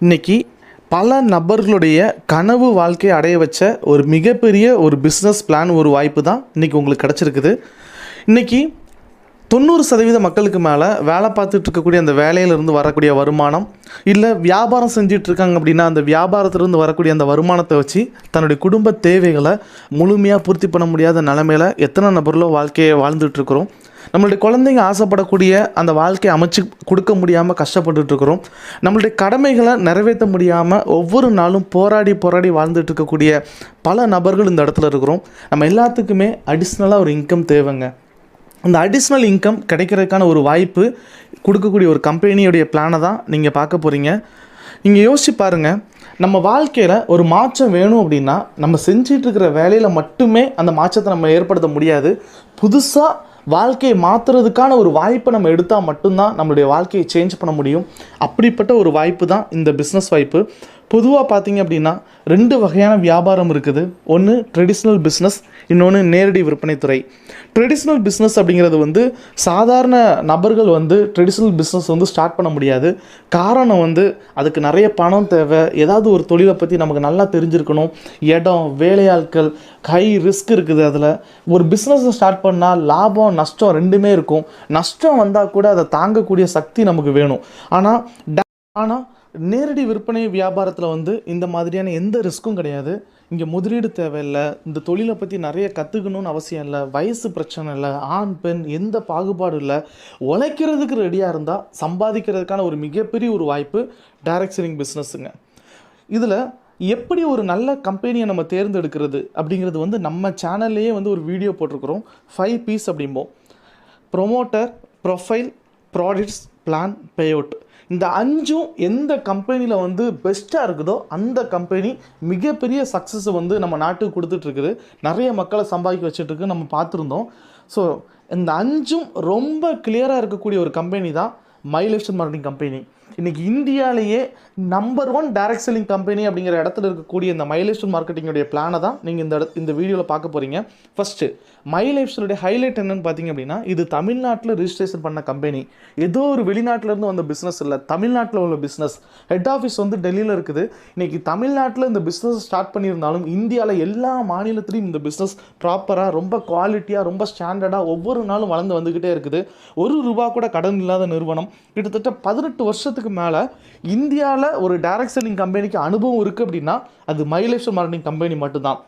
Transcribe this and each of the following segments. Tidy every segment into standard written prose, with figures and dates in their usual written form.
இன்றைக்கி பல நபர்களுடைய கனவு வாழ்க்கையை அடைய வச்ச ஒரு மிகப்பெரிய ஒரு பிஸ்னஸ் பிளான், ஒரு வாய்ப்பு தான் இன்றைக்கி உங்களுக்கு கிடச்சிருக்குது. இன்றைக்கி 90% மக்களுக்கு மேலே வேலை பார்த்துட்டு இருக்கக்கூடிய அந்த வேலையிலிருந்து வரக்கூடிய வருமானம், இல்லை வியாபாரம் செஞ்சிட்ருக்காங்க அப்படின்னா அந்த வியாபாரத்திலிருந்து வரக்கூடிய அந்த வருமானத்தை வச்சு தன்னுடைய குடும்ப தேவைகளை முழுமையாக பூர்த்தி பண்ண முடியாத நிலைமையில் எத்தனை நபர்களோ வாழ்க்கையை வாழ்ந்துட்டுருக்குறோம். நம்மளுடைய குழந்தைங்க ஆசைப்படக்கூடிய அந்த வாழ்க்கையை அமைச்சு கொடுக்க முடியாமல் கஷ்டப்பட்டுருக்குறோம். நம்மளுடைய கடமைகளை நிறைவேற்ற முடியாமல் ஒவ்வொரு நாளும் போராடி வாழ்ந்துட்டு இருக்கக்கூடிய பல நபர்கள் இந்த இடத்துல இருக்கிறோம். நம்ம எல்லாத்துக்குமே அடிஷ்னலாக ஒரு இன்கம் தேவைங்க. அந்த அடிஷ்னல் இன்கம் கிடைக்கிறதுக்கான ஒரு வாய்ப்பு கொடுக்கக்கூடிய ஒரு கம்பெனியுடைய பிளானை தான் நீங்கள் பார்க்க போகிறீங்க. நீங்கள் யோசிச்சு பாருங்கள், நம்ம வாழ்க்கையில் ஒரு மாற்றம் வேணும் அப்படின்னா நம்ம செஞ்சிட்ருக்கிற வேலையில் மட்டுமே அந்த மாற்றத்தை நம்ம ஏற்படுத்த முடியாது. புதுசாக வாழ்க்கையை மாற்றுறதுக்கான ஒரு வாய்ப்பை நம்ம எடுத்தால் மட்டும்தான் நம்மளுடைய வாழ்க்கையை சேஞ்ச் பண்ண முடியும். அப்படிப்பட்ட ஒரு வாய்ப்பு தான் இந்த பிஸ்னஸ் வாய்ப்பு. பொதுவாக பார்த்திங்க அப்படின்னா 2 வகையான வியாபாரம் இருக்குது. ஒன்று ட்ரெடிஷ்னல் பிஸ்னஸ், இன்னொன்று நேரடி விற்பனை துறை. ட்ரெடிஷ்னல் பிஸ்னஸ் அப்படிங்கிறது சாதாரண நபர்கள் ட்ரெடிஷ்னல் பிஸ்னஸ் ஸ்டார்ட் பண்ண முடியாது. காரணம் அதுக்கு நிறைய பணம் தேவை. ஏதாவது ஒரு தொழிலை பற்றி நமக்கு நல்லா தெரிஞ்சிருக்கணும். இடம், வேலையாட்கள், ஹை ரிஸ்க் இருக்குது. அதில் ஒரு பிஸ்னஸை ஸ்டார்ட் பண்ணால் லாபம் நஷ்டம் 2மே இருக்கும். நஷ்டம் வந்தால் கூட அதை தாங்கக்கூடிய சக்தி நமக்கு வேணும். ஆனால் நேரடி விற்பனை வியாபாரத்தில் இந்த மாதிரியான எந்த ரிஸ்க்கும் கிடையாது. இங்கே முதலீடு தேவையில்லை. இந்த தொழிலை பற்றி நிறைய கற்றுக்கணும்னு அவசியம் இல்லை. வயசு பிரச்சனை இல்லை. ஆண் பெண் எந்த பாகுபாடும் இல்லை. உழைக்கிறதுக்கு ரெடியாக இருந்தால் சம்பாதிக்கிறதுக்கான ஒரு மிகப்பெரிய ஒரு வாய்ப்பு டைரக்ட் செல்லிங் பிஸ்னஸுங்க. இதில் எப்படி ஒரு நல்ல கம்பெனியை நம்ம தேர்ந்தெடுக்கிறது அப்படிங்கிறது நம்ம சேனல்லையே ஒரு வீடியோ போட்டிருக்கிறோம். 5 P's அப்படிம்போம். Promoter, profile, products, plan, payout. இந்த 5ம் எந்த கம்பெனியில் பெஸ்ட்டாக இருக்குதோ அந்த கம்பெனி மிகப்பெரிய சக்ஸஸை நம்ம நாட்டுக்கு கொடுத்துட்ருக்குது. நிறைய மக்களை சம்பாதிக்க வச்சுட்ருக்கு, நம்ம பார்த்துருந்தோம். ஸோ இந்த 5ம் ரொம்ப கிளியராக இருக்கக்கூடிய ஒரு கம்பெனி தான் my lifestyle marketing company. இன்றைக்கி இந்தியாவிலேயே நம்பர் 1 டைரக்ட் செல்லிங் கம்பெனி அப்படிங்கிற இடத்துல இருக்கக்கூடிய இந்த மை லைஃப் ஸ்டைல் மார்க்கெட்டிங்குடைய பிளானை தான் நீங்கள் இந்த வீடியோவில் பார்க்க போகிறீங்க. ஃபஸ்ட்டு மை லைஃப் ஸ்டைலுடைய ஹைலைட் என்னென்னு பார்த்தீங்க அப்படின்னா, இது தமிழ்நாட்டில் ரிஜிஸ்ட்ரேஷன் பண்ண கம்பெனி. ஏதோ ஒரு வெளிநாட்டிலேருந்து வந்த பிஸ்னஸ் இல்லை, தமிழ்நாட்டில் உள்ள பிஸ்னஸ். ஹெட் ஆஃபீஸ் டெல்லியில் இருக்குது. இன்றைக்கி தமிழ்நாட்டில் இந்த பிஸ்னஸ் ஸ்டார்ட் பண்ணியிருந்தாலும் இந்தியாவில் எல்லா மாநிலத்திலையும் இந்த பிஸ்னஸ் ப்ராப்பராக, ரொம்ப குவாலிட்டியாக, ரொம்ப ஸ்டாண்டர்டாக ஒவ்வொரு நாளும் வளர்ந்து வந்துக்கிட்டே இருக்குது. ₹1 கூட கடன் இல்லாத நிறுவனம். கிட்டத்தட்ட 18 வருஷத்துக்கு மேலே இந்தியாவில் ஒரு டைரக்ட் செல்லிங் கம்பெனிக்கு அனுபவம் இருக்குது அப்படின்னா அது my lifestyle marketing company மட்டும்தான்.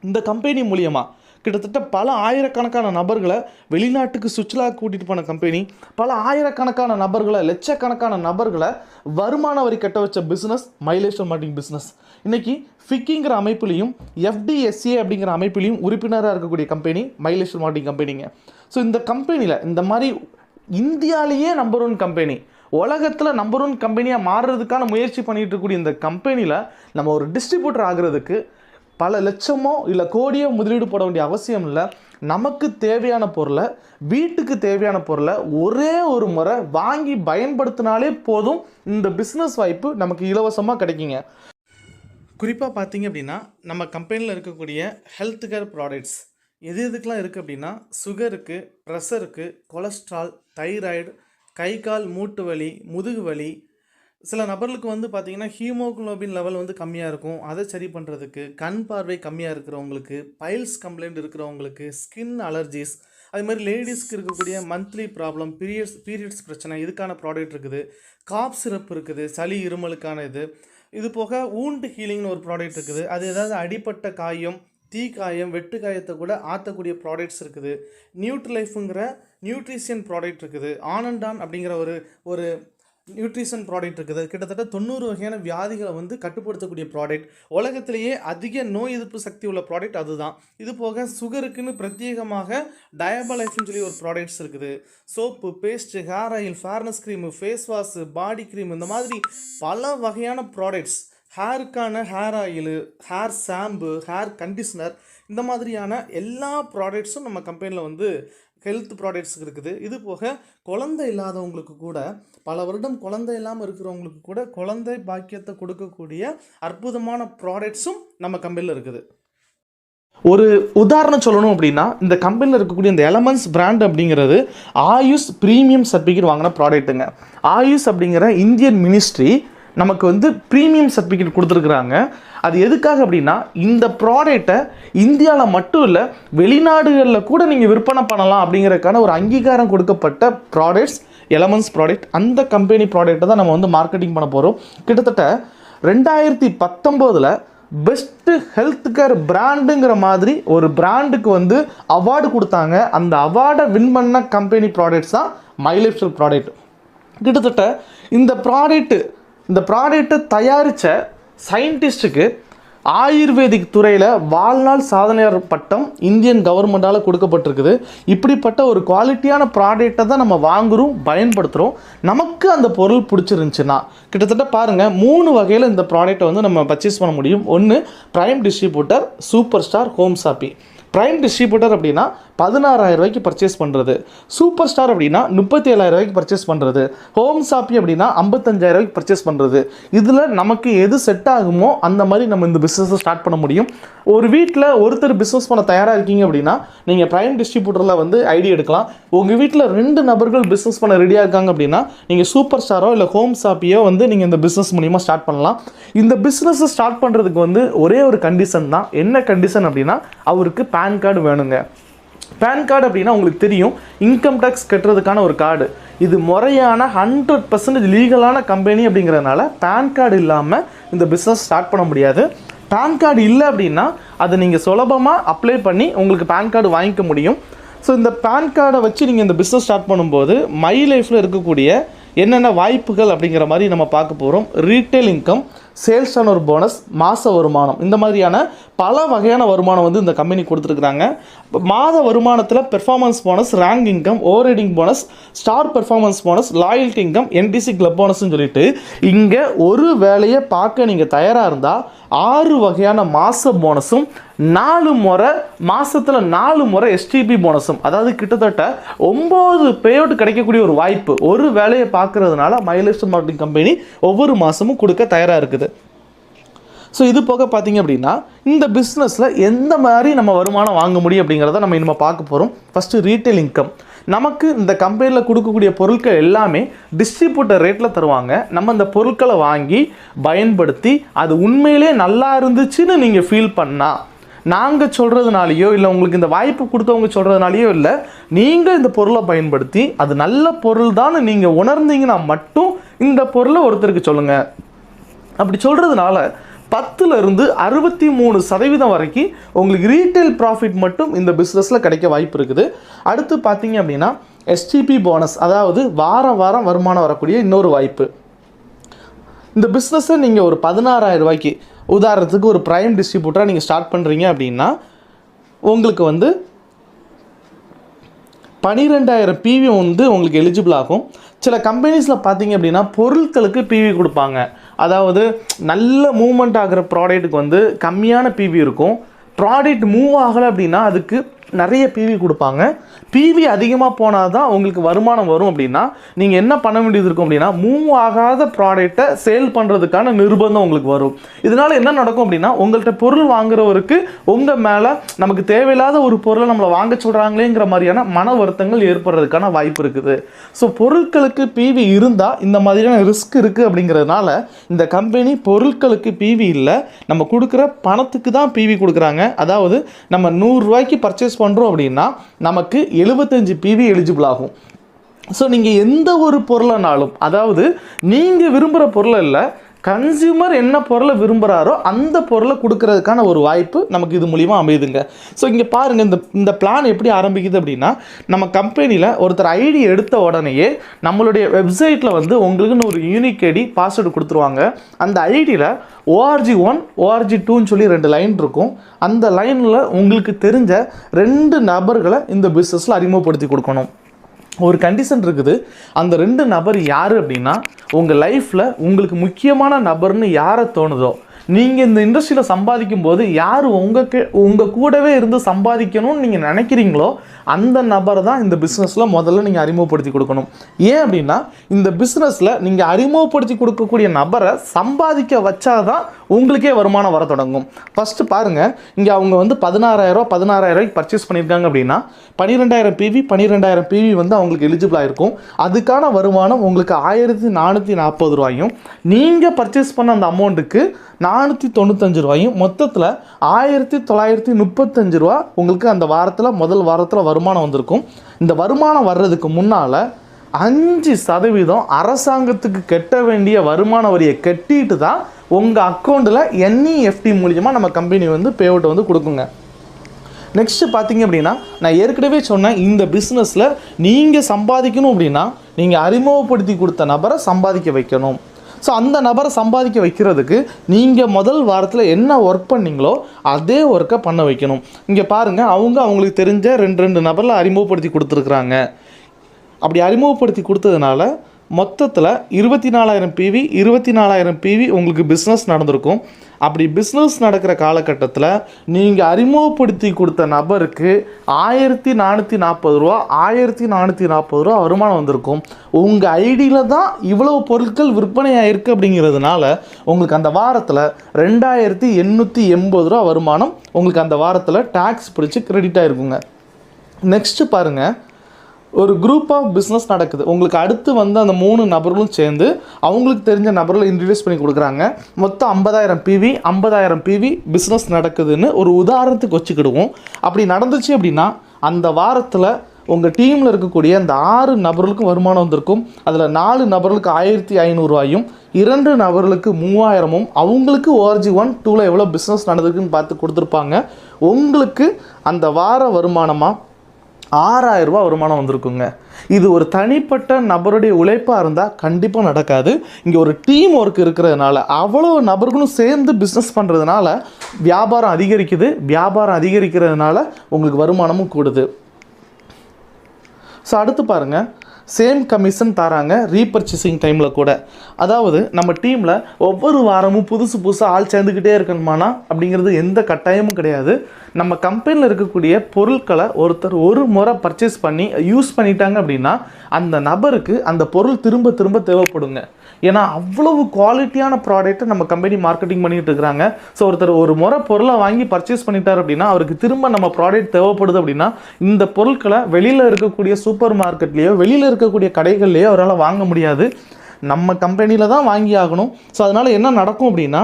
இந்த கம்பெனி மூலியமாக கிட்டத்தட்ட பல ஆயிரக்கணக்கான நபர்களை வெளிநாட்டுக்கு சுற்றுலா கூட்டிகிட்டு போன கம்பெனி, பல ஆயிரக்கணக்கான நபர்களை, லட்சக்கணக்கான நபர்களை வருமான வரி கட்ட வச்ச business my lifestyle marketing business. இன்றைக்கி ஃபிக்கிங்கிற அமைப்புலையும் FDSA அப்படிங்கிற அமைப்புலையும் உறுப்பினராக இருக்கக்கூடிய company my lifestyle marketing கம்பெனிங்க. ஸோ இந்த கம்பெனியில் இந்த மாதிரி இந்தியாவிலேயே நம்பர் 1 கம்பெனி, உலகத்தில் நம்பர் 1 கம்பெனியாக மாறுறதுக்கான முயற்சி பண்ணிகிட்டு இருக்கக்கூடிய இந்த கம்பெனியில் நம்ம ஒரு டிஸ்ட்ரிபியூட்டர் ஆகிறதுக்கு பல லட்சமோ இல்லை கோடியோ முதலீடு போட வேண்டிய அவசியம் இல்லை. நமக்கு தேவையான பொருளை, வீட்டுக்கு தேவையான பொருளை ஒரே ஒரு முறை வாங்கி பயன்படுத்தினாலே போதும். இந்த பிஸ்னஸ் வாய்ப்பு நமக்கு இலவசமாக கிடைக்குங்க. குறிப்பாக பார்த்தீங்க அப்படின்னா நம்ம கம்பெனியில் இருக்கக்கூடிய ஹெல்த் கேர் ப்ராடக்ட்ஸ் எதுக்கெலாம் இருக்குது அப்படின்னா, சுகருக்கு, ப்ரெஷருக்கு, கொலஸ்ட்ரால், தைராய்டு, கை கால் மூட்டு வலி, முதுகு வலி, சில நபர்களுக்கு பார்த்திங்கன்னா ஹீமோகுளோபின் லெவல் கம்மியாக இருக்கும். அதை சரி பண்ணுறதுக்கு, கண் பார்வை கம்மியாக இருக்கிறவங்களுக்கு, பைல்ஸ் கம்ப்ளைண்ட் இருக்கிறவங்களுக்கு, ஸ்கின் அலர்ஜிஸ், அது மாதிரி லேடிஸ்க்கு இருக்கக்கூடிய மந்த்லி ப்ராப்ளம், பீரியட்ஸ் பிரச்சனை, இதுக்கான ப்ராடக்ட் இருக்குது. காப் சிரப் இருக்குது, சளி இருமலுக்கான இது போக வூண்ட் ஹீலிங்னு ஒரு ப்ராடக்ட் இருக்குது. அது ஏதாவது அடிப்பட்ட காயம், தீக்காயம், வெட்டு காயத்தை கூட ஆற்றக்கூடிய ப்ராடக்ட்ஸ் இருக்குது. நியூட்ரிலைஃபுங்கிற நியூட்ரிஷன் ப்ராடக்ட் இருக்குது. ஆன் அண்ட் ஆன் அப்படிங்கிற ஒரு நியூட்ரிஷன் ப்ராடக்ட் இருக்குது. கிட்டத்தட்ட 90 வகையான வியாதிகளை கட்டுப்படுத்தக்கூடிய ப்ராடக்ட். உலகத்திலேயே அதிக நோய் எதிர்ப்பு சக்தி உள்ள ப்ராடக்ட் அதுதான். இது போக சுகருக்குன்னு பிரத்யேகமாக டயபலைஃப்னு சொல்லி ஒரு ப்ராடக்ட்ஸ் இருக்குது. Soap, paste, hair oil, fairness cream, face wash, body cream, இந்த மாதிரி பல வகையான ப்ராடக்ட்ஸ். ஹேருக்கான hair oil, hair shampoo, hair conditioner, இந்த மாதிரியான எல்லா ப்ராடக்ட்ஸும் நம்ம கம்பெனியில் ஹெல்த் ப்ராடக்ட்ஸுக்கு இருக்குது. இது போக குழந்தை இல்லாதவங்களுக்கு கூட, பல வருடம் குழந்தை இல்லாமல் இருக்கிறவங்களுக்கு கூட குழந்தை பாக்கியத்தை கொடுக்கக்கூடிய அற்புதமான ப்ராடக்ட்ஸும் நம்ம கம்பெனியில் இருக்குது. ஒரு உதாரணம் சொல்லணும் அப்படின்னா, இந்த கம்பெனியில் இருக்கக்கூடிய இந்த எலமெண்ட்ஸ் பிராண்ட் அப்படிங்கிறது ஆயுஷ் ப்ரீமியம் சர்டிஃபிகேட் வாங்கின ப்ராடக்ட்டுங்க. ஆயுஷ் அப்படிங்கிற இந்தியன் மினிஸ்ட்ரி நமக்கு வந்து ப்ரீமியம் சர்டிஃபிகேட் கொடுத்துருக்குறாங்க. அது எதுக்காக அப்படின்னா இந்த ப்ராடக்டை இந்தியாவில் மட்டும் இல்லை வெளிநாடுகளில் கூட நீங்கள் விற்பனை பண்ணலாம் அப்படிங்கிறதுக்கான ஒரு அங்கீகாரம் கொடுக்கப்பட்ட ப்ராடக்ட்ஸ் எலமெண்ட்ஸ் ப்ராடக்ட். அந்த கம்பெனி ப்ராடக்ட்டை தான் நம்ம வந்து மார்க்கெட்டிங் பண்ண போகிறோம். கிட்டத்தட்ட 2019 பெஸ்ட்டு ஹெல்த் கேர் பிராண்டுங்கிற மாதிரி ஒரு பிராண்டுக்கு வந்து அவார்டு கொடுத்தாங்க. அந்த அவார்டை வின் பண்ண கம்பெனி ப்ராடக்ட்ஸ் தான் மை லைஃப் ஸ்டைல் ப்ராடக்ட். கிட்டத்தட்ட இந்த ப்ராடக்ட்டை தயாரித்த சயின்டிஸ்ட்டுக்கு ஆயுர்வேதிக் துறையில் வாழ்நாள் சாதனையாளர் பட்டம் இந்தியன் கவர்மெண்டால் கொடுக்கப்பட்டிருக்குது. இப்படிப்பட்ட ஒரு குவாலிட்டியான ப்ராடக்டை தான் நம்ம வாங்குகிறோம், பயன்படுத்துகிறோம். நமக்கு அந்த பொருள் பிடிச்சிருந்துச்சுன்னா கிட்டத்தட்ட பாருங்கள் 3 வகையில் இந்த ப்ராடக்டை வந்து நம்ம பர்ச்சேஸ் பண்ண முடியும். ஒன்று prime distributor, super star, home shoppy. Prime distributor அப்படின்னா 16,000 ரூபாய்க்கு பர்ச்சேஸ் பண்ணுறது, சூப்பர் ஸ்டார் அப்படின்னா 37,000 ரூபாய்க்கு பர்ச்சேஸ் பண்ணுறது, ஹோம் ஷாப்பி அப்படின்னா 55,000 ரூபாய்க்கு பர்ச்சேஸ் பண்ணுறது. இதில் நமக்கு எது செட் ஆகுமோ அந்த மாதிரி நம்ம இந்த பிஸ்னஸை ஸ்டார்ட் பண்ண முடியும். ஒரு வீட்டில் ஒருத்தர் பிஸ்னஸ் பண்ண தயாராக இருக்கீங்க அப்படின்னா நீங்கள் பிரைம் டிஸ்ட்ரிபியூட்டரில் வந்து ஐடி எடுக்கலாம். உங்கள் வீட்டில் 2 நபர்கள் பிஸ்னஸ் பண்ண ரெடியாக இருக்காங்க அப்படின்னா நீங்கள் சூப்பர் ஸ்டாரோ இல்லை ஹோம் ஷாப்பியோ வந்து நீங்கள் இந்த பிஸ்னஸ் மூலிமா ஸ்டார்ட் பண்ணலாம். இந்த பிஸ்னஸை ஸ்டார்ட் பண்ணுறதுக்கு வந்து ஒரே ஒரு கண்டிஷன் தான். என்ன கண்டிஷன் அப்படின்னா அவருக்கு பேன் கார்டு வேணுங்க. பேன் கார்டு அப்படின்னா உங்களுக்கு தெரியும், இன்கம் டேக்ஸ் கட்டுறதுக்கான ஒரு கார்டு. இது முறையான 100% லீகலான கம்பெனி அப்படிங்கிறதுனால பேன் கார்டு இல்லாமல் இந்த பிஸ்னஸ் ஸ்டார்ட் பண்ண முடியாது. பேன் கார்டு இல்லை அப்படின்னா அதை நீங்கள் சுலபமாக அப்ளை பண்ணி உங்களுக்கு பேன் கார்டு வாங்கிக்க முடியும். ஸோ இந்த பேன் கார்டை வச்சு நீங்கள் இந்த பிஸ்னஸ் ஸ்டார்ட் பண்ணும்போது மை லைஃப்பில் இருக்கக்கூடிய என்னென்ன வாய்ப்புகள் அப்படிங்கிற மாதிரி நம்ம பார்க்க போகிறோம். ரீட்டைல் இன்கம், சேல்ஸ் ஆன் ஒரு போனஸ், மாத வருமானம், இந்த மாதிரியான பல வகையான வருமானம் வந்து இந்த கம்பெனி கொடுத்துருக்குறாங்க. மாத வருமானத்தில் performance bonus, rank income, overriding bonus, star performance bonus, loyalty income, NTC club போனஸ்ன்னு சொல்லிட்டு இங்கே ஒரு வேலையை பார்க்க நீங்கள் தயாராக இருந்தால் 6 வகையான மாத போனஸும் 4 முறை மாதத்தில் 4 முறை STP போனஸும், அதாவது கிட்டத்தட்ட 9 பேயோட்டு கிடைக்கக்கூடிய ஒரு வாய்ப்பு ஒரு வேலையை பார்க்கறதுனால my lifestyle marketing company ஒவ்வொரு மாதமும் கொடுக்க தயாராக இருக்குது. ஸோ இது போக பார்த்தீங்க அப்படின்னா இந்த பிஸ்னஸில் எந்த மாதிரி நம்ம வருமானம் வாங்க முடியும் அப்படிங்கிறத நம்ம இனிமேல் பார்க்க போகிறோம். First retail income. நமக்கு இந்த கம்பெனியில் கொடுக்கக்கூடிய பொருட்கள் எல்லாமே டிஸ்ட்ரிபியூட்டர் ரேட்டில் தருவாங்க. நம்ம இந்த பொருட்களை வாங்கி பயன்படுத்தி அது உண்மையிலே நல்லா இருந்துச்சுன்னு நீங்கள் ஃபீல் பண்ணால், நாங்கள் சொல்கிறதுனாலையோ இல்லை உங்களுக்கு இந்த வாய்ப்பு கொடுத்தவங்க சொல்கிறதுனாலையோ இல்லை, நீங்கள் இந்த பொருளை பயன்படுத்தி அது நல்ல பொருள் தான் நீங்கள் உணர்ந்தீங்கன்னா மட்டும் இந்த பொருளை ஒருத்தருக்கு சொல்லுங்கள். அப்படி சொல்கிறதுனால 10% 63% வரைக்கும் உங்களுக்கு ரீட்டைல் ப்ராஃபிட் மட்டும் இந்த பிஸ்னஸில் கிடைக்க வாய்ப்பு இருக்குது. அடுத்து பார்த்தீங்க அப்படின்னா STP போனஸ், அதாவது வாரம் வாரம் வருமானம் வரக்கூடிய இன்னொரு வாய்ப்பு. இந்த பிஸ்னஸை நீங்கள் ஒரு 16,000 ரூபாய்க்கு, உதாரணத்துக்கு ஒரு ப்ரைம் டிஸ்ட்ரிபியூட்டராக நீங்கள் ஸ்டார்ட் பண்ணுறீங்க அப்படின்னா உங்களுக்கு வந்து 12,000 PV வந்து உங்களுக்கு எலிஜிபிள் ஆகும். சில கம்பெனிஸில் பார்த்தீங்க அப்படின்னா பொருட்களுக்கு PV கொடுப்பாங்க. அதாவது நல்ல மூவ்மெண்ட் ஆகிற ப்ராடக்ட்டுக்கு வந்து கம்மியான PV இருக்கும். ப்ராடக்ட் மூவ் ஆகலை அப்படின்னா அதுக்கு நிறைய PV கொடுப்பாங்க. PV அதிகமாக போனால் தான் உங்களுக்கு வருமானம் வரும். அப்படின்னா நீங்கள் என்ன பண்ண வேண்டியது இருக்கும் அப்படின்னா மூவ் ஆகாத ப்ராடக்டை சேல் பண்ணுறதுக்கான நிர்பந்தம் உங்களுக்கு வரும். இதனால் என்ன நடக்கும் அப்படின்னா உங்கள்கிட்ட பொருள் வாங்குறவருக்கு உங்கள் மேலே நமக்கு தேவையில்லாத ஒரு பொருளை நம்மளை வாங்க சொல்கிறாங்களேங்கிற மாதிரியான மன வருத்தங்கள் ஏற்படுறதுக்கான வாய்ப்பு இருக்குது. ஸோ பொருட்களுக்கு PV இருந்தால் இந்த மாதிரியான ரிஸ்க் இருக்குது. அப்படிங்கிறதுனால இந்த கம்பெனி பொருட்களுக்கு PV இல்லை, நம்ம கொடுக்குற பணத்துக்கு தான் PV கொடுக்குறாங்க. அதாவது நம்ம 100 ரூபாய்க்கு பர்ச்சேஸ் பண்ணுறோம் அப்படின்னா நமக்கு 75 PV எலிஜிபிள் ஆகும். ஸோ நீங்கள் எந்த ஒரு பொருளைனாலும், அதாவது நீங்கள் விரும்புகிற பொருளை இல்லை, கன்சியூமர் என்ன பொருளை விரும்புகிறாரோ அந்த பொருளை கொடுக்கறதுக்கான ஒரு வாய்ப்பு நமக்கு இது மூலிமா அமையுதுங்க. ஸோ இங்கே பாருங்கள், இந்த பிளான் எப்படி ஆரம்பிக்குது அப்படின்னா நம்ம கம்பெனியில் ஒருத்தர் ஐடி எடுத்த உடனேயே நம்மளுடைய வெப்சைட்டில் வந்து உங்களுக்குன்னு ஒரு யூனிக் ஐடி பாஸ்வேர்டு கொடுத்துருவாங்க. அந்த ஐடியில் ORG1 ORG2ன்னு சொல்லி 2 லைன் இருக்கும். அந்த லைனில் உங்களுக்கு தெரிஞ்ச 2 நபர்களை இந்த பிஸ்னஸில் அறிமுகப்படுத்தி கொடுக்கணும். ஒரு கண்டிஷன் இருக்குது. அந்த 2 நபர் யார் அப்படின்னா உங்கள் லைஃப்பில் உங்களுக்கு முக்கியமான நபர்னு யாரை தோணுதோ, நீங்கள் இந்த இண்டஸ்ட்ரியில் சம்பாதிக்கும் போது யார் உங்கள் கூடவே இருந்து சம்பாதிக்கணும்னு நீங்கள் நினைக்கிறீங்களோ அந்த நபரை தான் இந்த பிஸ்னஸில் முதல்ல நீங்கள் அறிமுகப்படுத்தி கொடுக்கணும். ஏன் அப்படின்னா இந்த பிஸ்னஸில் நீங்கள் அறிமுகப்படுத்தி கொடுக்கக்கூடிய நபரை சம்பாதிக்க வச்சாதான் உங்களுக்கே வருமானம் வர தொடங்கும். ஃபஸ்ட்டு பாருங்கள், இங்கே அவங்க வந்து 16,000 பர்ச்சேஸ் பண்ணியிருக்காங்க அப்படின்னா 12,000 PV வந்து அவங்களுக்கு எலிஜிபிளாக இருக்கும். அதுக்கான வருமானம் உங்களுக்கு 1,440 ரூபாயும், நீங்கள் பர்ச்சேஸ் பண்ண அந்த அமௌண்ட்டுக்கு 495 ரூபாயும், மொத்தத்தில் 1,935 ரூபா உங்களுக்கு அந்த முதல் வாரத்தில் வருமானம் வந்திருக்கும். இந்த வருமானம் வர்றதுக்கு முன்னால் 5% அரசாங்கத்துக்கு கட்ட வேண்டிய வருமான வரியை கட்டிட்டு தான் உங்கள் அக்கௌண்ட்டில் NEFT மூலியமாக நம்ம கம்பெனி வந்து பேஅவுட் வந்து கொடுக்குங்க. நெக்ஸ்ட்டு பார்த்தீங்க அப்படின்னா, நான் ஏற்கனவே சொன்னேன், இந்த பிஸ்னஸில் நீங்கள் சம்பாதிக்கணும் அப்படின்னா நீங்கள் அறிமுகப்படுத்தி கொடுத்த நபரை சம்பாதிக்க வைக்கணும். ஸோ அந்த நபரை சம்பாதிக்க வைக்கிறதுக்கு நீங்கள் முதல் வாரத்தில் என்ன ஒர்க் பண்ணீங்களோ அதே ஒர்க்கை பண்ண வைக்கணும். இங்கே பாருங்கள், அவங்களுக்கு தெரிஞ்ச 2 நபரில் அறிமுகப்படுத்தி கொடுத்துருக்குறாங்க. அப்படி அறிமுகப்படுத்தி கொடுத்ததுனால மொத்தத்தில் 24,000 PV உங்களுக்கு பிஸ்னஸ் நடந்திருக்கும். அப்படி பிஸ்னஸ் நடக்கிற காலகட்டத்தில் நீங்கள் அறிமுகப்படுத்தி கொடுத்த நபருக்கு 1,440 ரூபா வருமானம் வந்திருக்கும். உங்கள் ஐடியில் தான் இவ்வளவு பொருட்கள் விற்பனை ஆயிருக்கு. அப்படிங்கிறதுனால உங்களுக்கு அந்த வாரத்தில் 2,880 ரூபா வருமானம் உங்களுக்கு அந்த வாரத்தில் டேக்ஸ் பிடிச்சி கிரெடிட் ஆகிருக்குங்க. நெக்ஸ்ட்டு பாருங்கள், ஒரு குரூப் ஆஃப் பிஸ்னஸ் நடக்குது. உங்களுக்கு அடுத்து வந்து அந்த 3 நபர்களும் சேர்ந்து அவங்களுக்கு தெரிஞ்ச நபர்களை இன்ட்ரடியூஸ் பண்ணி கொடுக்குறாங்க. மொத்தம் 50,000 PV பிஸ்னஸ் நடக்குதுன்னு ஒரு உதாரணத்துக்கு வச்சுக்கிடுவோம். அப்படி நடந்துச்சு அப்படின்னா அந்த வாரத்தில் உங்கள் டீமில் இருக்கக்கூடிய அந்த 6 நபர்களுக்கும் வருமானம் வந்திருக்கும். அதில் 4 நபர்களுக்கு 1,500 ரூபாயும், 2 நபர்களுக்கு 3,000ம், அவங்களுக்கு ORG 1, 2ல் எவ்வளோ பிஸ்னஸ் நடந்திருக்குன்னு பார்த்து கொடுத்துருப்பாங்க. உங்களுக்கு அந்த வார வருமானமாக 6,000 ரூபா வருமானம் வந்திருக்குங்க. இது ஒரு தனிப்பட்ட நபருடைய உழைப்பாக இருந்தால் கண்டிப்பாக நடக்காது. இங்கே ஒரு டீம் ஒர்க் இருக்கிறதுனால, அவ்வளோ நபர்களும் சேர்ந்து பிஸ்னஸ் பண்ணுறதுனால வியாபாரம் அதிகரிக்குது. வியாபாரம் அதிகரிக்கிறதுனால உங்களுக்கு வருமானமும் கூடுது. ஸோ அடுத்து பாருங்கள், சேம் கமிஷன் தராங்க ரீபர்ச்சேசிங் டைமில் கூட. அதாவது நம்ம டீமில் ஒவ்வொரு வாரமும் புதுசாக ஆள் சேர்ந்துக்கிட்டே இருக்கணுமானா அப்படிங்கிறது எந்த கட்டாயமும் கிடையாது. நம்ம கம்பெனியில் இருக்கக்கூடிய பொருட்களை ஒருத்தர் ஒரு முறை பர்ச்சேஸ் பண்ணி யூஸ் பண்ணிட்டாங்க அப்படின்னா அந்த நபருக்கு அந்த பொருள் திரும்ப தேவைப்படுங்க. ஏன்னா அவ்வளவு குவாலிட்டியான ப்ராடக்ட்டை நம்ம கம்பெனி மார்க்கெட்டிங் பண்ணிகிட்டு இருக்கிறாங்க. ஸோ ஒருத்தர் ஒரு முறை பொருளை வாங்கி பர்ச்சேஸ் பண்ணிட்டார் அப்படின்னா அவருக்கு திரும்ப நம்ம ப்ராடக்ட் தேவைப்படுது அப்படின்னா இந்த பொருட்களை வெளியில் இருக்கக்கூடிய சூப்பர் மார்க்கெட்லேயோ வெளியில் இருக்கக்கூடிய கடைகள்லேயோ அவரால் வாங்க முடியாது. நம்ம கம்பெனியில் தான் வாங்கி ஆகணும். ஸோ அதனால் என்ன நடக்கும் அப்படின்னா,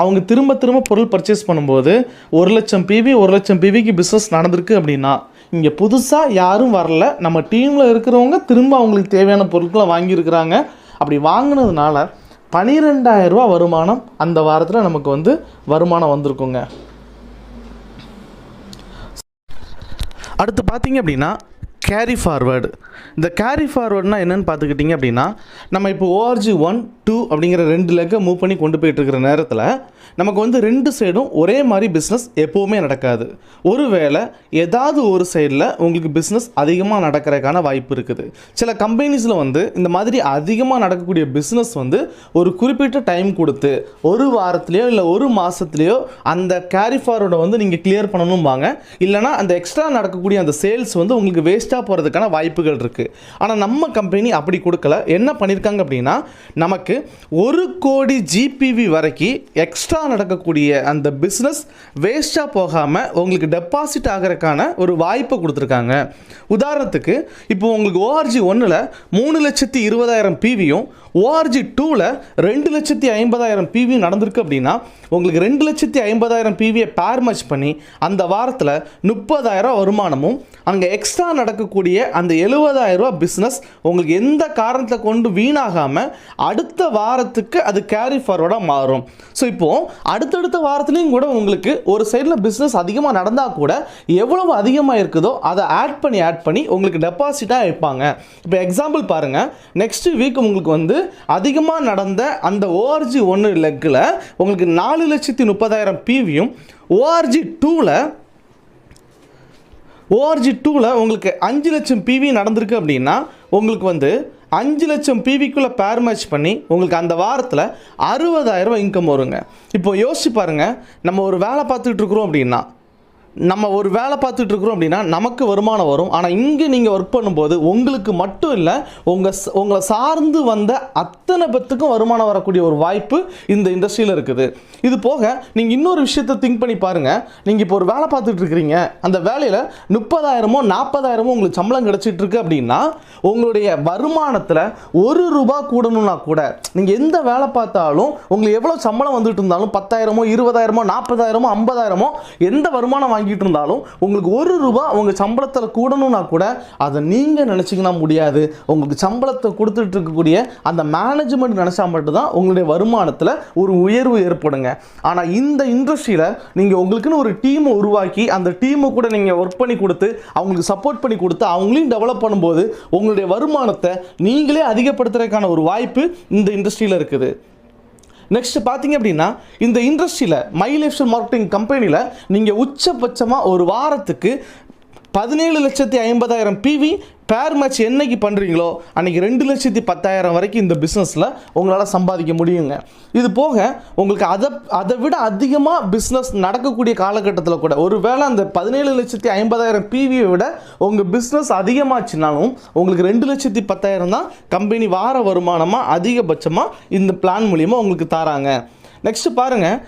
அவங்க திரும்ப பொருள் பர்ச்சேஸ் பண்ணும்போது 1,00,000 PVக்கு பிஸ்னஸ் நடந்திருக்கு அப்படின்னா இங்கே புதுசாக யாரும் வரல, நம்ம டீமில் இருக்கிறவங்க திரும்ப அவங்களுக்கு தேவையான பொருட்களை வாங்கியிருக்கிறாங்க. அப்படி வாங்கினதுனால 12,000 ரூபா வருமானம் அந்த வாரத்தில் நமக்கு வந்து வருமானம் வந்திருக்குங்க. அடுத்து பார்த்தீங்க அப்படின்னா கேரி ஃபார்வர்டு. இந்த கேரி ஃபார்வர்டுனா என்னென்னு பார்த்துக்கிட்டிங்க அப்படின்னா, நம்ம இப்போ ORG 1, 2 அப்படிங்கிற 2 லெக்கை மூவ் பண்ணி கொண்டு போயிட்டுருக்கிற நேரத்தில் நமக்கு வந்து 2 சைடும் ஒரே மாதிரி பிஸ்னஸ் எப்போவுமே நடக்காது. ஒருவேளை ஏதாவது ஒரு சைடில் உங்களுக்கு பிஸ்னஸ் அதிகமாக நடக்கிறதுக்கான வாய்ப்பு இருக்குது. சில கம்பெனிஸில் வந்து இந்த மாதிரி அதிகமாக நடக்கக்கூடிய பிஸ்னஸ் வந்து ஒரு குறிப்பிட்ட டைம் கொடுத்து ஒரு வாரத்துலேயோ இல்லை ஒரு மாதத்துலேயோ அந்த கேரி ஃபார்வர்டை வந்து நீங்கள் கிளியர் பண்ணணும்பாங்க. இல்லைனா அந்த எக்ஸ்ட்ரா நடக்கக்கூடிய அந்த சேல்ஸ் வந்து உங்களுக்கு வேஸ்ட்டாக போகிறதுக்கான வாய்ப்புகள் இருக்குது. ஆனால் நம்ம கம்பெனி அப்படி கொடுக்கல. என்ன பண்ணியிருக்காங்க அப்படின்னா, நமக்கு 1 கோடி GPV வரைக்கும் எக்ஸ்ட்ரா நடக்கக்கூடிய அந்த பிஸ்னஸ் வேஸ்ட்டாக போகாமல் உங்களுக்கு டெபாசிட் ஆகிறதுக்கான ஒரு வாய்ப்பை கொடுத்துருக்காங்க. உதாரணத்துக்கு இப்போ உங்களுக்கு ORG 1ல் 3,20,000 PVயும் ORG 2ல் 2,50,000 PV நடந்திருக்கு அப்படின்னா உங்களுக்கு 2,50,000 PVயை பேர் மேட்ச் பண்ணி அந்த வாரத்தில் 30,000 வருமானமும் அங்கே எக்ஸ்ட்ரா நடக்கக்கூடிய அந்த 70,000 பிஸ்னஸ் உங்களுக்கு எந்த காரணத்தை கொண்டு வீணாகாமல் அடுத்த வாரத்துக்கு அது கேரி ஃபார்வர்டாக மாறும். ஸோ இப்போது அடுத்தடுத்த வாரத்துலேயும் கூட உங்களுக்கு ஒரு சைடில் பிஸ்னஸ் அதிகமாக நடந்தால் கூட எவ்வளவு அதிகமாக இருக்குதோ அதை ஆட் பண்ணி உங்களுக்கு டெபாசிட்டாக வைப்பாங்க. இப்போ எக்ஸாம்பிள் பாருங்கள், நெக்ஸ்ட் வீக் உங்களுக்கு வந்து அதிகமாக நடந்த அந்த ORG 1 லெக்கில் உங்களுக்கு 4,30,000 PVயும் ORG 2ல் உங்களுக்கு 5,00,000 PV நடந்திருக்கு அப்படின்னா உங்களுக்கு வந்து 5 லட்சம் பிவிக்குள்ளே பேர் மேட்ச் பண்ணி உங்களுக்கு அந்த வாரத்தில் 60,000 இன்கம் வருங்க. இப்போ யோசிச்சு பாருங்கள், நம்ம ஒரு வேலை பார்த்துக்கிட்டு இருக்கிறோம் அப்படின்னா நமக்கு வருமானம் வரும். ஆனால் இங்கே நீங்கள் ஒர்க் பண்ணும்போது உங்களுக்கு மட்டும் இல்லை, உங்களை சார்ந்து வந்த அத்தனை பேத்துக்கும் வருமானம் வரக்கூடிய ஒரு வாய்ப்பு இந்த இண்டஸ்ட்ரியில் இருக்குது. இது போக நீங்கள் இன்னொரு விஷயத்தை திங்க் பண்ணி பாருங்கள். நீங்கள் இப்போ ஒரு வேலை பார்த்துட்டு இருக்கிறீங்க, அந்த வேலையில் 30,000 40,000 உங்களுக்கு சம்பளம் கிடச்சிட்டு இருக்கு அப்படின்னா உங்களுடைய வருமானத்தில் ₹1 கூடணும்னா கூட நீங்கள் எந்த வேலை பார்த்தாலும் உங்களுக்கு எவ்வளோ சம்பளம் வந்துட்டு இருந்தாலும் 10,000 20,000 40,000 50,000 எந்த வருமானம் வாங்கிட்டு இருந்தாலும் உங்களுக்கு ₹1 உங்கள் சம்பளத்தில் கூடணும்னா கூட அதை நீங்கள் நினச்சிங்கன்னா முடியாது. உங்களுக்கு சம்பளத்தை கொடுத்துட்டு இருக்கக்கூடிய அந்த மேனேஜ்மெண்ட் நினச்சா மட்டும்தான் உங்களுடைய வருமானத்தில் ஒரு உயர்வு ஏற்படுங்க. ஆனால் இந்த இண்டஸ்ட்ரியில் நீங்கள் உங்களுக்குன்னு ஒரு டீமை உருவாக்கி அந்த டீமை கூட நீங்கள் ஒர்க் பண்ணி கொடுத்து அவங்களுக்கு சப்போர்ட் பண்ணி கொடுத்து அவங்களையும் டெவலப் பண்ணும்போது உங்களுடைய வருமானத்தை நீங்களே அதிகப்படுத்துறதுக்கான ஒரு வாய்ப்பு இந்த இண்டஸ்ட்ரியில் இருக்குது. நெக்ஸ்ட் பார்த்தீங்க அப்படின்னா இந்த இண்டஸ்ட்ரியில் மை லைஃப் ஸ்டைல் மார்க்கெட்டிங் கம்பெனியில் நீங்கள் உச்சபட்சமாக ஒரு வாரத்துக்கு 17,50,000 பிவி பேர் மேட்ச் என்னைக்கு பண்ணுறீங்களோ அன்றைக்கி 2,10,000 வரைக்கும் இந்த பிஸ்னஸில் உங்களால் சம்பாதிக்க முடியுங்க. இது போக உங்களுக்கு அதை விட அதிகமாக பிஸ்னஸ் நடக்கக்கூடிய காலகட்டத்தில் கூட ஒரு வேளை அந்த 17,50,000 பிவியை விட உங்கள் பிஸ்னஸ் அதிகமாச்சுனாலும் உங்களுக்கு 2,10,000 தான் கம்பெனி வார வருமானமாக அதிகபட்சமாக இந்த பிளான் மூலிமா உங்களுக்கு தராங்க. நெக்ஸ்ட்டு பாருங்கள்,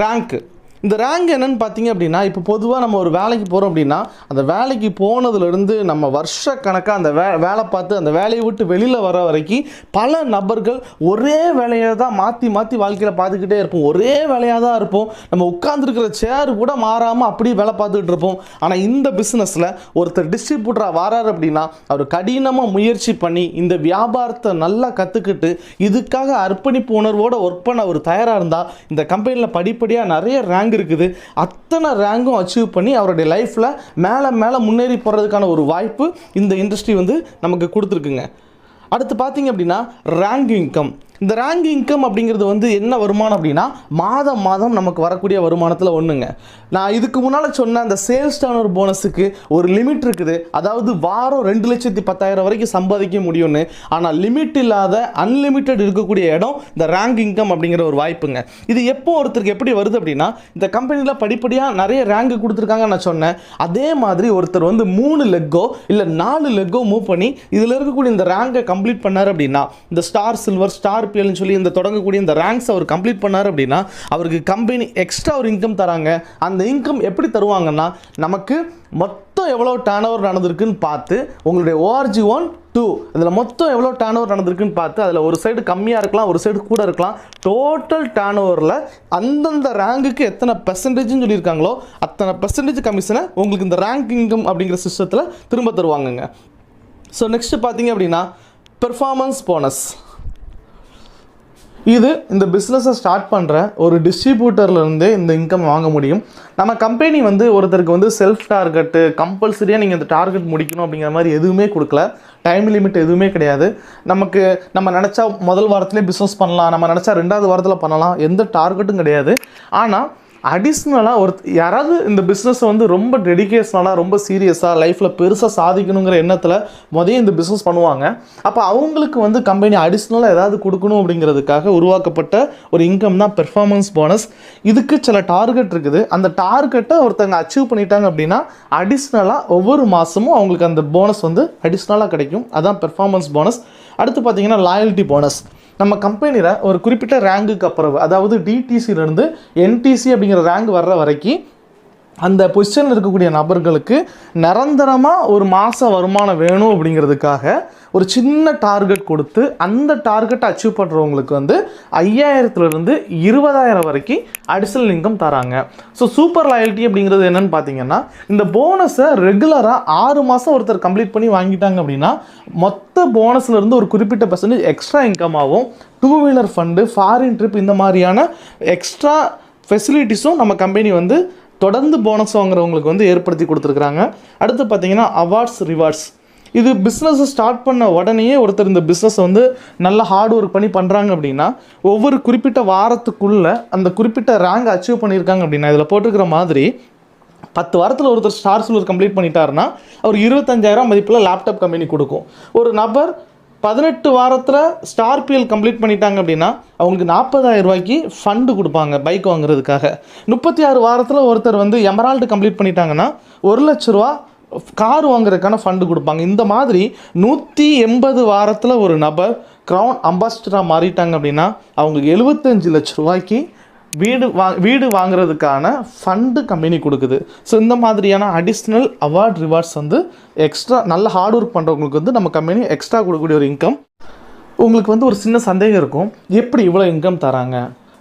ரேங்க்கு. இந்த ரேங்க் என்னென்னு பார்த்தீங்க அப்படின்னா, இப்போ பொதுவாக நம்ம ஒரு வேலைக்கு போகிறோம் அப்படின்னா அந்த வேலைக்கு போனதுலேருந்து நம்ம வருஷக்கணக்காக அந்த வேலை பார்த்து அந்த வேலையை விட்டு வெளியில் வர வரைக்கும் பல நபர்கள் ஒரே வேலையை தான் மாற்றி வாழ்க்கையில் பார்த்துக்கிட்டே இருப்போம். ஒரே வேலையாக தான் இருப்போம். நம்ம உட்காந்துருக்கிற சேர் கூட மாறாமல் அப்படியே வேலை பார்த்துக்கிட்டு இருப்போம். ஆனால் இந்த பிஸ்னஸில் ஒருத்தர் டிஸ்ட்ரிபியூட்டராக வராரு அப்படின்னா அவர் கடினமாக முயற்சி பண்ணி இந்த வியாபாரத்தை நல்லா கற்றுக்கிட்டு இதுக்காக அர்ப்பணிப்பு உணர்வோடு ஒர்க் பண்ண அவர் தயாராக இருந்தால் இந்த கம்பெனியில் படிப்படியாக நிறைய ரேங்க் இருக்குது. அத்தனை ரேங்கும் அச்சீவ் பண்ணி அவருடைய லைஃப்பில் மேலே முன்னேறி போகிறதுக்கான ஒரு வாய்ப்பு இந்த இண்டஸ்ட்ரி வந்து நமக்கு கொடுத்துருக்குங்க. அடுத்து பார்த்தீங்க அப்படின்னா ரேங்க் இன்கம். இந்த ரேங்க் இன்கம் அப்படிங்கிறது வந்து என்ன வருமானம் அப்படின்னா மாதம் நமக்கு வரக்கூடிய வருமானத்தில் ஒன்றுங்க. நான் இதுக்கு முன்னால் சொன்ன அந்த சேல்ஸ் டர்னர் போனஸுக்கு ஒரு லிமிட் இருக்குது. அதாவது வாரம் 2,10,000 வரைக்கும் சம்பாதிக்க முடியும்னு. ஆனால் லிமிட் இல்லாத அன்லிமிட்டெட் இருக்கக்கூடிய இடம் இந்த ரேங்க் இன்கம் அப்படிங்கிற ஒரு வாய்ப்புங்க. இது எப்போ ஒருத்தருக்கு எப்படி வருது அப்படின்னா, இந்த கம்பெனியில் படிப்படியாக நிறைய ரேங்க் கொடுத்துருக்காங்க நான் சொன்னேன். அதே மாதிரி ஒருத்தர் வந்து 3 லெக்கோ இல்லை 4 லெக்கோ மூவ் பண்ணி இதில் இருக்கக்கூடிய இந்த ரேங்கை கம்ப்ளீட் பண்ணார் அப்படின்னா, இந்த ஸ்டார் சில்வர் ஸ்டார் சொல்லி இந்த தொடங்கக்கூடிய இந்த ரேங்க்ஸ் அவர் கம்ப்ளீட் பண்ணார் அப்படின்னா அவருக்கு கம்பெனி எக்ஸ்ட்ரா ஒரு இன்கம் தராங்க. அந்த இன்கம் எப்படி தருவாங்கன்னா, நமக்கு மொத்தம் எவ்வளோ டர்ன் ஓவர் நடந்திருக்குன்னு பார்த்து உங்களுடைய ORG1 2 இதில் மொத்தம் எவ்வளோ டர்ன் ஓவர் நடந்திருக்குன்னு பார்த்து அதில் ஒரு சைடு கம்மியாக இருக்கலாம், ஒரு சைடு கூட இருக்கலாம். டோட்டல் டர்ன் ஓவரில் அந்தந்த ரேங்குக்கு எத்தனை பெர்சன்டேஜ்னு சொல்லியிருக்காங்களோ அத்தனை பெர்சன்டேஜ் கமிஷனை உங்களுக்கு இந்த ரேங்க் இன்கம் அப்படிங்கிற சிஸ்டத்தில் திரும்ப தருவாங்கங்க. ஸோ நெக்ஸ்ட் பார்த்தீங்க அப்படின்னா பெர்ஃபார்மன்ஸ் போனஸ். இது இந்த பிஸ்னஸை ஸ்டார்ட் பண்ணுற ஒரு டிஸ்ட்ரிபியூட்டர்லேருந்தே இந்த இன்கம் வாங்க முடியும். நம்ம கம்பெனி வந்து ஒருத்தருக்கு வந்து செல்ஃப் டார்கெட்டு கம்பல்சரியாக நீங்கள் இந்த டார்கெட் முடிக்கணும் அப்படிங்கிற மாதிரி எதுவுமே கொடுக்கல. டைம் லிமிட் எதுவுமே கிடையாது. நம்ம நினச்சா முதல் வாரத்திலே பிஸ்னஸ் பண்ணலாம், நம்ம நினச்சா 2வது வாரத்தில் பண்ணலாம், எந்த டார்கெட்டும் கிடையாது. ஆனால் அடிஷ்னலாக யாராவது இந்த பிஸ்னஸை வந்து ரொம்ப டெடிகேஷனலாக ரொம்ப சீரியஸாக லைஃப்பில் பெருசாக சாதிக்கணுங்கிற எண்ணத்தில் இந்த பிஸ்னஸ் பண்ணுவாங்க. அப்போ அவங்களுக்கு வந்து கம்பெனி அடிஷ்னலாக ஏதாவது கொடுக்கணும் அப்படிங்கிறதுக்காக உருவாக்கப்பட்ட ஒரு இன்கம் தான் பெர்ஃபார்மன்ஸ் போனஸ். இதுக்கு சில டார்கெட் இருக்குது. அந்த டார்கெட்டை ஒருத்தவங்க அச்சீவ் பண்ணிட்டாங்க அப்படின்னா அடிஷ்னலாக ஒவ்வொரு மாதமும் அவங்களுக்கு அந்த போனஸ் வந்து அடிஷ்னலாக கிடைக்கும். அதுதான் பெர்ஃபார்மன்ஸ் போனஸ். அடுத்து பார்த்தீங்கன்னா லாயல்ட்டி போனஸ். நம்ம கம்பெனியில் ஒரு குறிப்பிட்ட ரேங்குக்கு அப்புறம், அதாவது டிடிசியிலேருந்து என்டிசி அப்படிங்கிற ரேங்க் வர்ற வரைக்கும் அந்த பொசிஷனில் இருக்கக்கூடிய நபர்களுக்கு நிரந்தரமாக ஒரு மாத வருமானம் வேணும் அப்படிங்கிறதுக்காக ஒரு சின்ன டார்கெட் கொடுத்து அந்த டார்கெட்டை அச்சீவ் பண்ணுறவங்களுக்கு வந்து 5,000லேருந்து 20,000 வரைக்கும் அடிஷ்னல் இன்கம் தராங்க. ஸோ சூப்பர் லாயல்ட்டி அப்படிங்கிறது என்னென்னு பார்த்தீங்கன்னா, இந்த போனஸை ரெகுலராக 6 மாதம் ஒருத்தர் கம்ப்ளீட் பண்ணி வாங்கிட்டாங்க அப்படின்னா மொத்த போனஸ்லேருந்து ஒரு குறிப்பிட்ட பெர்சன்டேஜ் எக்ஸ்ட்ரா இன்கமாகவும் 2 வீலர் ஃபண்டு, ஃபாரின் ட்ரிப் இந்த மாதிரியான எக்ஸ்ட்ரா ஃபெசிலிட்டிஸும் நம்ம கம்பெனி வந்து தொடர்ந்து போனஸ் வாங்குறவங்களுக்கு வந்து ஏற்படுத்தி கொடுத்துருக்குறாங்க. அடுத்து பார்த்தீங்கன்னா அவார்ட்ஸ் ரிவார்ட்ஸ். இது பிஸ்னஸை ஸ்டார்ட் பண்ண உடனேயே ஒருத்தர் இந்த பிஸ்னஸை வந்து நல்லா ஹார்ட் ஒர்க் பண்ணி பண்ணுறாங்க அப்படின்னா ஒவ்வொரு குறிப்பிட்ட வாரத்துக்குள்ளே அந்த குறிப்பிட்ட ரேங்க் அச்சீவ் பண்ணியிருக்காங்க அப்படின்னா இதில் போட்டிருக்கிற மாதிரி 10 வாரத்தில் ஒருத்தர் ஸ்டார் சில்வர் கம்ப்ளீட் பண்ணிட்டாருன்னா அவர் 25,000 மதிப்பில் லேப்டாப் கம்பெனி கொடுக்கும். ஒரு நபர் 18 வாரத்தில் ஸ்டார் பிஎல் கம்ப்ளீட் பண்ணிட்டாங்க அப்படின்னா அவங்களுக்கு 40,000 ரூபாய்க்கு ஃபண்டு கொடுப்பாங்க பைக் வாங்குறதுக்காக. 36 வாரத்தில் ஒருத்தர் வந்து எமரால்டு கம்ப்ளீட் பண்ணிட்டாங்கன்னா 1,00,000 ரூபா கார் வாங்குறதுக்கான ஃபண்டு கொடுப்பாங்க. இந்த மாதிரி 180 வாரத்தில் ஒரு நபர் க்ரௌன் அம்பாசிடராக மாறிட்டாங்க அப்படின்னா அவங்களுக்கு 75 லட்ச ரூபாய்க்கு வீடு வாங்குறதுக்கான ஃபண்டு கம்பெனி கொடுக்குது. ஸோ இந்த மாதிரியான அடிஷ்னல் அவார்ட் ரிவார்ட்ஸ் வந்து எக்ஸ்ட்ரா நல்ல ஹார்ட் ஒர்க் பண்ணுறவங்களுக்கு வந்து நம்ம கம்பெனி எக்ஸ்ட்ரா கொடுக்கக்கூடிய ஒரு இன்கம். உங்களுக்கு வந்து ஒரு சின்ன சந்தேகம் இருக்கும், எப்படி இவ்வளோ இன்கம் தராங்க,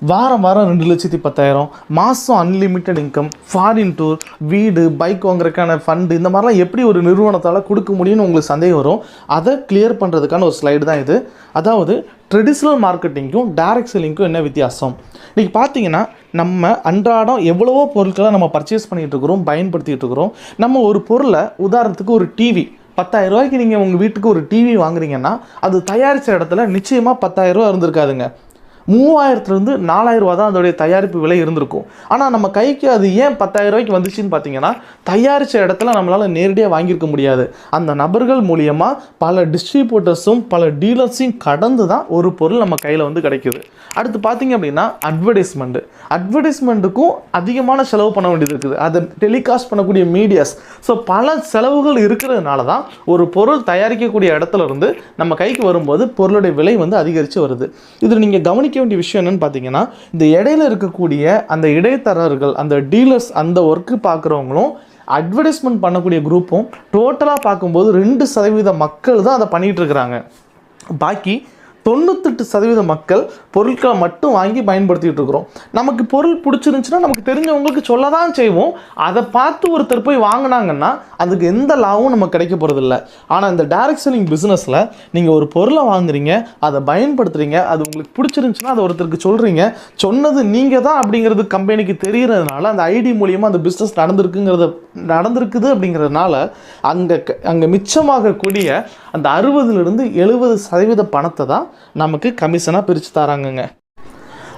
வாரம் 2,10,000, மாதம் அன்லிமிட்டெட் இன்கம், ஃபாரின் டூர், வீடு, பைக் வாங்குறதுக்கான ஃபண்டு, இந்த மாதிரிலாம் எப்படி ஒரு நிறுவனத்தால் கொடுக்க முடியும்னு உங்களுக்கு சந்தேகம் வரும். அதை கிளியர் பண்ணுறதுக்கான ஒரு ஸ்லைடு தான் இது. அதாவது ட்ரெடிஷ்னல் மார்க்கெட்டிங்க்கும் டைரக்ட் செல்லிங்க்கும் என்ன வித்தியாசம். இன்றைக்கி பார்த்தீங்கன்னா நம்ம அன்றாடம் எவ்வளவோ பொருட்களை நம்ம பர்ச்சேஸ் பண்ணிகிட்டு இருக்கிறோம், பயன்படுத்திகிட்டு இருக்கிறோம். நம்ம ஒரு பொருளை உதாரணத்துக்கு ஒரு டிவி 10,000 ரூபாய்க்கு நீங்கள் உங்கள் வீட்டுக்கு ஒரு டிவி வாங்குறீங்கன்னா அது தயாரித்த இடத்துல நிச்சயமாக 10,000 ரூபா இருந்திருக்காதுங்க. 3,000லேருந்து 4,000 ரூபா தான் அதோடைய தயாரிப்பு விலை இருந்திருக்கும். ஆனால் நம்ம கைக்கு அது ஏன் 10,000 ரூபாய்க்கு வந்துச்சுன்னு பார்த்தீங்கன்னா தயாரித்த இடத்துல நம்மளால் நேரடியாக வாங்கியிருக்க முடியாது. அந்த நபர்கள் மூலியமாக பல டிஸ்ட்ரிபியூட்டர்ஸும் பல டீலர்ஸையும் கடந்து தான் ஒரு பொருள் நம்ம கையில் வந்து கிடைக்குது. அடுத்து பார்த்தீங்க அப்படின்னா அட்வர்டைஸ்மெண்ட்டுக்கும் அதிகமான செலவு பண்ண வேண்டியது இருக்குது. அதை டெலிகாஸ்ட் பண்ணக்கூடிய மீடியாஸ், ஸோ பல செலவுகள் இருக்கிறதுனால தான் ஒரு பொருள் தயாரிக்கக்கூடிய இடத்துல இருந்து நம்ம கைக்கு வரும்போது பொருளுடைய விலை வந்து அதிகரித்து வருது. இதில் நீங்கள் கவனிக்க வேண்டிய விஷயம் என்னன்னு பார்த்தீங்கன்னா இந்த இடையில இருக்கக்கூடிய அந்த இடைத்தரகர்கள், அந்த டீலர்ஸ், அந்த ஒர்க்கு பார்க்குறவங்களும் அட்வர்டைஸ்மெண்ட் பண்ணக்கூடிய குரூப்பும் டோட்டலாக பார்க்கும்போது 2% மக்கள் தான் அதை பண்ணிகிட்டு இருக்கிறாங்க. பாக்கி 98% மக்கள் பொருட்களை மட்டும் வாங்கி பயன்படுத்திகிட்டு இருக்கிறோம். நமக்கு பொருள் பிடிச்சிருந்துச்சுன்னா நமக்கு தெரிஞ்சவங்களுக்கு சொல்ல தான் செய்வோம். அதை பார்த்து ஒருத்தர் போய் வாங்கினாங்கன்னா அதுக்கு எந்த லாபமும் நமக்கு கிடைக்க போகிறதில்ல. ஆனால் இந்த டைரக்ட் செல்லிங் பிஸ்னஸில் நீங்கள் ஒரு பொருளை வாங்குறீங்க, அதை பயன்படுத்துகிறீங்க, அது உங்களுக்கு பிடிச்சிருந்துச்சுன்னா அதை ஒருத்தருக்கு சொல்கிறீங்க, சொன்னது நீங்கள் தான் அப்படிங்கிறது கம்பெனிக்கு தெரிகிறதுனால அந்த ஐடி மூலியமாக அந்த பிஸ்னஸ் நடந்திருக்குது அப்படிங்கிறதுனால அங்கே மிச்சமாகக்கூடிய அந்த 60லிருந்து 70% பணத்தை தான் நமக்கு கமிஷனாக பிரித்து தராங்கங்க.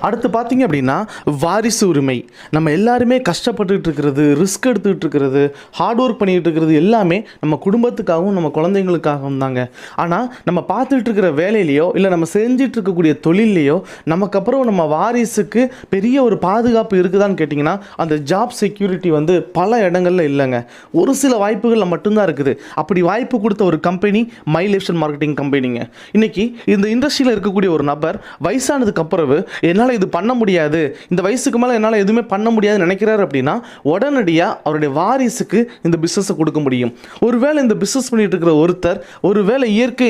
அடுத்து பார்த்தீங்க அப்படின்னா வாரிசு உரிமை. நம்ம எல்லாருமே கஷ்டப்பட்டுக்கிட்டு இருக்கிறது, ரிஸ்க் எடுத்துக்கிட்டு இருக்கிறது, ஹார்ட் ஒர்க் பண்ணிக்கிட்டு இருக்கிறது எல்லாமே நம்ம குடும்பத்துக்காகவும் நம்ம குழந்தைங்களுக்காகவும் தாங்க. ஆனால் நம்ம பார்த்துட்டு இருக்கிற வேலையிலையோ இல்லை நம்ம செஞ்சிட்டு இருக்கக்கூடிய தொழிலையோ நமக்கு அப்புறம் நம்ம வாரிசுக்கு பெரிய ஒரு பாதுகாப்பு இருக்குதான்னு கேட்டிங்கன்னா அந்த ஜாப் செக்யூரிட்டி வந்து பல இடங்களில் இல்லைங்க. ஒரு சில வாய்ப்புகளில் மட்டும்தான் இருக்குது. அப்படி வாய்ப்பு கொடுத்த ஒரு கம்பெனி மை லைஃப் மார்க்கெட்டிங் கம்பெனிங்க. இன்றைக்கி இந்த இண்டஸ்ட்ரியில் இருக்கக்கூடிய ஒரு நபர் வயசானதுக்கு அப்புறம் என்னால் இது பண்ண முடியாது, இந்த வயசுக்கு மேலே என்னால் எதுவுமே பண்ண முடியாதுன்னு நினைக்கிறார் அப்படின்னா உடனடியாக அவருடைய வாரிசுக்கு இந்த பிஸ்னஸை கொடுக்க முடியும். ஒருவேளை இந்த பிஸ்னஸ் பண்ணிட்டு இருக்கிற ஒருத்தர் ஒருவேளை இயற்கை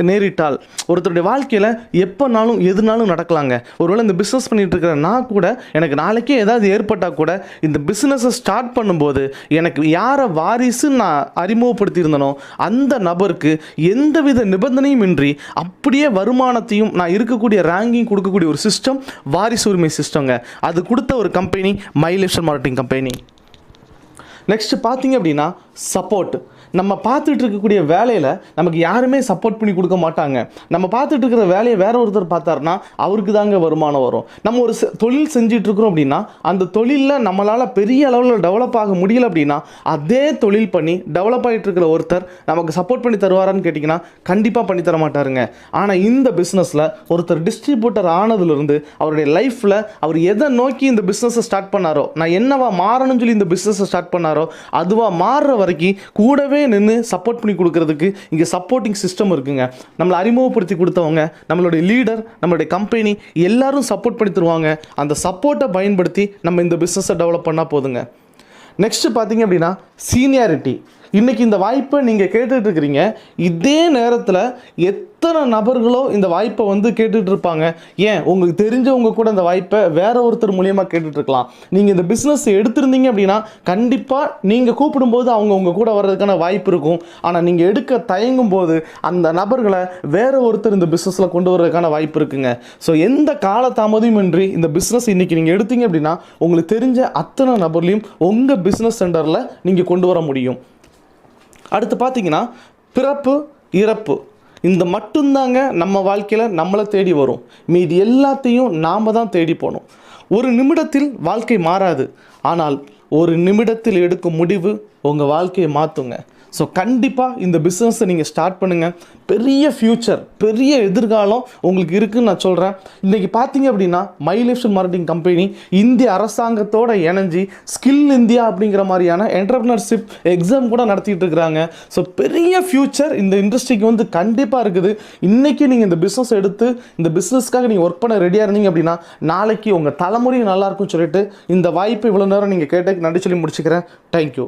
நேரிட்டால் ஒருத்தருடைய வாழ்க்கையில் எப்போனாலும் எதுனாலும் நடக்கலாங்க. ஒருவேளை இந்த பிஸ்னஸ் பண்ணிட்டு இருக்கிற நான் கூட எனக்கு நாளைக்கே ஏதாவது ஏற்பட்டால் கூட இந்த பிஸ்னஸை ஸ்டார்ட் பண்ணும்போது எனக்கு யாரை வாரிசு நான் அறிமுகப்படுத்தியிருந்தனோ அந்த நபருக்கு எந்தவித நிபந்தனையும் இன்றி அப்படியே வருமானத்தையும் நான் இருக்கக்கூடிய ரேங்கிங் கொடுக்கக்கூடிய ஒரு சிஸ்டம் வாரிசு உரிமை சிஸ்டங்க. அது கொடுத்த ஒரு company my life marketing company. Next பார்த்தீங்க அப்படின்னா சப்போர்ட். நம்ம பார்த்துட்டு இருக்கக்கூடிய வேலையில் நமக்கு யாருமே சப்போர்ட் பண்ணி கொடுக்க மாட்டாங்க. நம்ம பார்த்துட்டு இருக்கிற வேலையை வேற ஒருத்தர் பார்த்தாருன்னா அவருக்கு தாங்க வருமானம் வரும். நம்ம ஒரு தொழில் செஞ்சிட்டு இருக்கிறோம் அப்படின்னா அந்த தொழிலில் நம்மளால் பெரிய அளவில் டெவலப் ஆக முடியல அப்படின்னா அதே தொழில் பண்ணி டெவலப் ஆகிட்டு இருக்கிற ஒருத்தர் நமக்கு சப்போர்ட் பண்ணி தருவாரான்னு கேட்டிங்கன்னா கண்டிப்பாக பண்ணி தர மாட்டாருங்க. ஆனால் இந்த பிஸ்னஸில் ஒருத்தர் டிஸ்ட்ரிபியூட்டர் ஆனதுலேருந்து அவருடைய லைஃப்பில் அவர் எதை நோக்கி இந்த பிஸ்னஸை ஸ்டார்ட் பண்ணாரோ, நான் என்னவா மாறணும்னு சொல்லி இந்த பிஸ்னஸை ஸ்டார்ட் பண்ணாரோ அதுவாக மாறுற வரைக்கும் கூடவே நின்று சப்போர்ட் பண்ணி கொடுக்கறதுக்கு இங்கே சப்போர்ட்டிங் சிஸ்டம் இருக்குங்க. நம்மளை அறிமுகப்படுத்தி கொடுத்தவங்க, நம்மளுடைய லீடர், நம்மளுடைய கம்பெனி எல்லாரும் சப்போர்ட் பண்ணி தருவாங்க. அந்த சப்போர்ட்டை பயன்படுத்தி நம்ம இந்த பிஸ்னஸை டெவலப் பண்ணால் போதுங்க. நெக்ஸ்ட்டு பார்த்தீங்க அப்படின்னா சீனியாரிட்டி. இன்றைக்கி இந்த வாய்ப்பை நீங்கள் கேட்டுட்டு இருக்கிறீங்க. இதே நேரத்தில் எத்தனை நபர்களோ இந்த வாய்ப்பை வந்து கேட்டுட்டு இருப்பாங்க. ஏன் உங்களுக்கு தெரிஞ்சவங்க கூட இந்த வாய்ப்பை வேற ஒருத்தர் மூலியமாக கேட்டுட்ருக்கலாம். நீங்கள் இந்த பிஸ்னஸ் எடுத்திருந்தீங்க அப்படின்னா கண்டிப்பாக நீங்கள் கூப்பிடும்போது அவங்க உங்கள் கூட வர்றதுக்கான வாய்ப்பு இருக்கும். ஆனால் நீங்கள் எடுக்க தயங்கும் போது அந்த நபர்களை வேற ஒருத்தர் இந்த பிஸ்னஸில் கொண்டு வர்றதுக்கான வாய்ப்பு இருக்குங்க. ஸோ எந்த காலதாமதமும் இன்றி இந்த பிஸ்னஸ் இன்றைக்கி நீங்கள் எடுத்தீங்க அப்படின்னா உங்களுக்கு தெரிஞ்ச அத்தனை நபர்லையும் உங்கள் பிஸ்னஸ் சென்டரில் நீங்கள் கொண்டு வர முடியும். அடுத்து பார்த்தீங்கன்னா பிறப்பு இறப்பு, இந்த மட்டும்தாங்க நம்ம வாழ்க்கையில் நம்மளை தேடி வரும். மீதி எல்லாத்தையும் நாம் தான் தேடி போகணும். ஒரு நிமிடத்தில் வாழ்க்கை மாறாது, ஆனால் ஒரு நிமிடத்தில் எடுக்கும் முடிவு உங்கள் வாழ்க்கையை மாற்றுங்க. ஸோ கண்டிப்பாக இந்த பிஸ்னஸை நீங்கள் ஸ்டார்ட் பண்ணுங்கள். பெரிய ஃப்யூச்சர், பெரிய எதிர்காலம் உங்களுக்கு இருக்குதுன்னு நான் சொல்கிறேன். இன்றைக்கி பார்த்தீங்க அப்படின்னா my lifestyle marketing company இந்திய அரசாங்கத்தோட இணைஞ்சி ஸ்கில் இந்தியா அப்படிங்கிற மாதிரியான என்டர்பிரினர்ஷிப் எக்ஸாம் கூட நடத்திட்டு இருக்கிறாங்க. ஸோ பெரிய ஃப்யூச்சர் இந்த இண்டஸ்ட்ரிக்கு வந்து கண்டிப்பாக இருக்குது. இன்றைக்கி நீங்கள் இந்த பிஸ்னஸ் எடுத்து இந்த பிஸ்னஸ்க்காக நீங்கள் ஒர்க் பண்ண ரெடியாக இருந்தீங்க அப்படின்னா நாளைக்கு உங்கள் தலைமுறையும் நல்லாயிருக்கும்னு சொல்லிட்டு இந்த வாய்ப்பு இவ்வளோ நேரம் நீங்கள் கேட்டதுக்கு நன்றி சொல்லி முடிச்சுக்கிறேன். தேங்க்யூ.